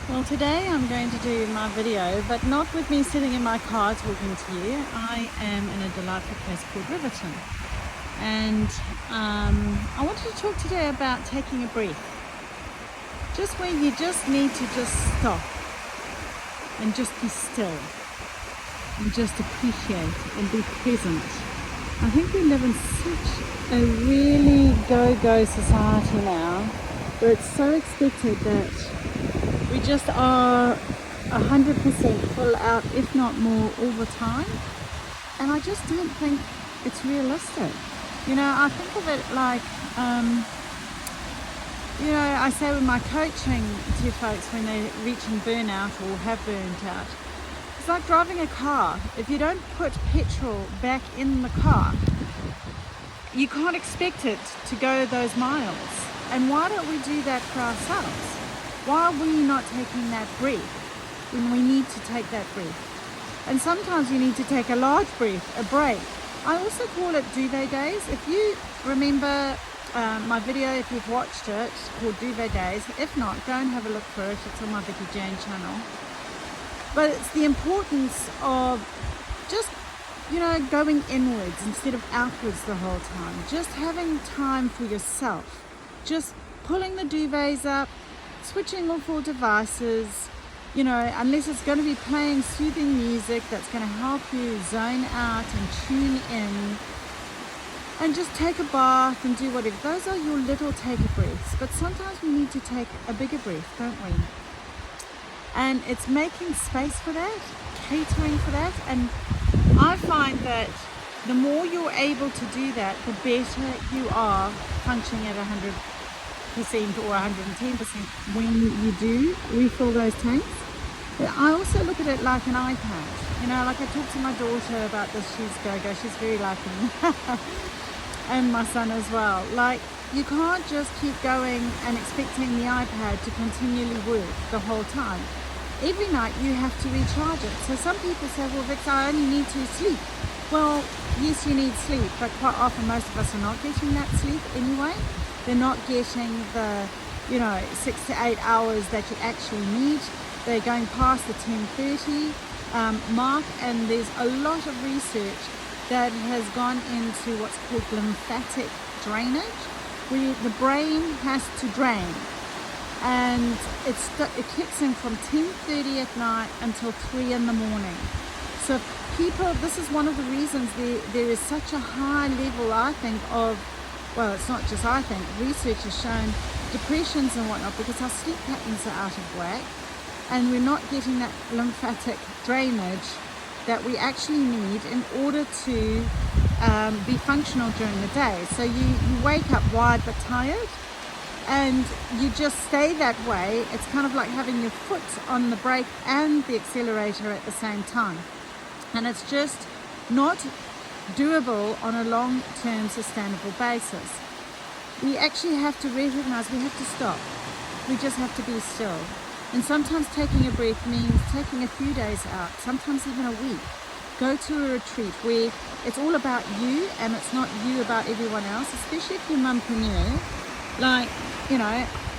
Well, today I'm going to do my video, but not with me sitting in my car talking to you. I am in a delightful place called Riverton. And I wanted to talk today about taking a breath. Just where you just need to just stop and just be still and just appreciate and be present. I think we live in such a really go-go society now where it's so expected that we just are 100% full out, if not more, all the time. And I just don't think it's realistic. You know, I think of it like, I say with my coaching to folks when they're reaching burnout or have burnt out, it's like driving a car. If you don't put petrol back in the car, you can't expect it to go those miles. And why don't we do that for ourselves? Why are we not taking that breath when we need to take that breath? And sometimes you need to take a large breath, a break. I also call it duvet days. If you remember my video, if you've watched it, called Duvet Days. If not, go and have a look for it. It's on my Vicky Jane channel. But it's the importance of just, going inwards instead of outwards the whole time. Just having time for yourself. Just pulling the duvets up, switching off all devices, unless it's going to be playing soothing music that's going to help you zone out and tune in, and just take a bath and do whatever. Those are your little take a breaths, but sometimes we need to take a bigger breath, don't we? And it's making space for that, catering for that. And I find that the more you're able to do that, the better you are functioning at 100% or 110% when you do refill those tanks. But I also look at it like an iPad. Like I talk to my daughter about this. She's go-go. She's very like me. And my son as well. Like, you can't just keep going and expecting the iPad to continually work the whole time. Every night you have to recharge it. So some people say, well, Vix, I only need to sleep. Well, yes, you need sleep, but quite often most of us are not getting that sleep anyway. They're not getting the 6 to 8 hours that you actually need. They're going past the 10:30 mark, and there's a lot of research that has gone into what's called lymphatic drainage, where the brain has to drain, and it kicks in from 10:30 at night until 3 in the morning. So people, this is one of the reasons there is such a high level, I think, of, well, it's not just I think, research has shown depressions and whatnot, because our sleep patterns are out of whack and we're not getting that lymphatic drainage that we actually need in order to be functional during the day. So you wake up wired but tired, and you just stay that way. It's kind of like having your foot on the brake and the accelerator at the same time. And it's just not doable on a long-term sustainable basis. We actually have to recognize we have to stop. We just have to be still. And sometimes taking a breath means taking a few days out, sometimes even a week. Go to a retreat where it's all about you and it's not you about everyone else, especially if you're mumpreneur. Like,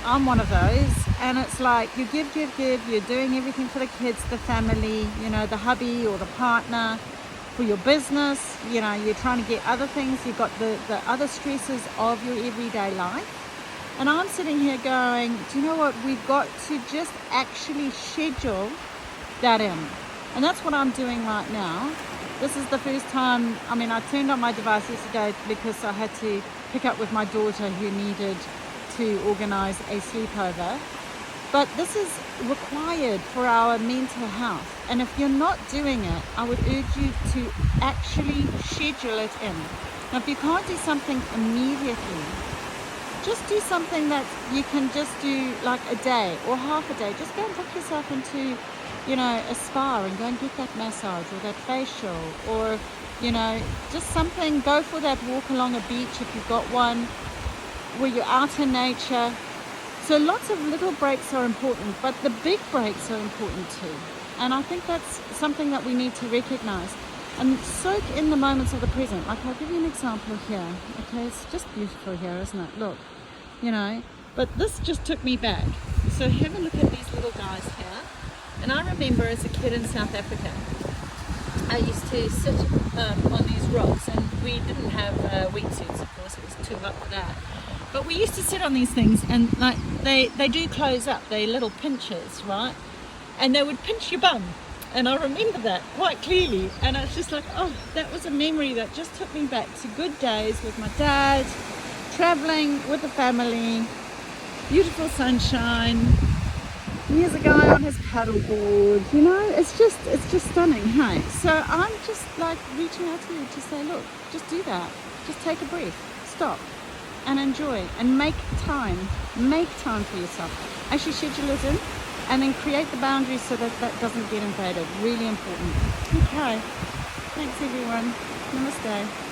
I'm one of those, and it's like you give, you're doing everything for the kids, the family, the hubby or the partner, for your business, you're trying to get other things, you've got the other stresses of your everyday life. And I'm sitting here going, do you know what? We've got to just actually schedule that in. And that's what I'm doing right now. This is the first time, I turned on my device yesterday because I had to pick up with my daughter who needed to organize a sleepover. But this is required for our mental health. And if you're not doing it, I would urge you to actually schedule it in. Now, if you can't do something immediately, just do something that you can just do like a day or half a day. Just go and book yourself into, a spa and go and get that massage or that facial, or, just something. Go for that walk along a beach if you've got one, where you're out in nature. So lots of little breaks are important, but the big breaks are important too. And I think that's something that we need to recognize and soak in the moments of the present. Like, I'll give you an example here. Okay, it's just beautiful here, isn't it? Look, but this just took me back. So have a look at these little guys here. And I remember as a kid in South Africa, I used to sit on these rocks, and we didn't have wetsuits, of course, it was too hot for that. But we used to sit on these things, and like they do close up, they're little pinchers, right? And they would pinch your bum. And I remember that quite clearly. And it's just like, oh, that was a memory that just took me back to good days with my dad, traveling with the family, beautiful sunshine. Here's a guy on his paddleboard, you know, it's just stunning, hey? So I'm just like reaching out to you to say, look, just do that. Just take a breath, stop, and enjoy, and make time for yourself. Actually schedule it in, and then create the boundaries so that that doesn't get invaded. Really important. Okay, thanks everyone. Namaste.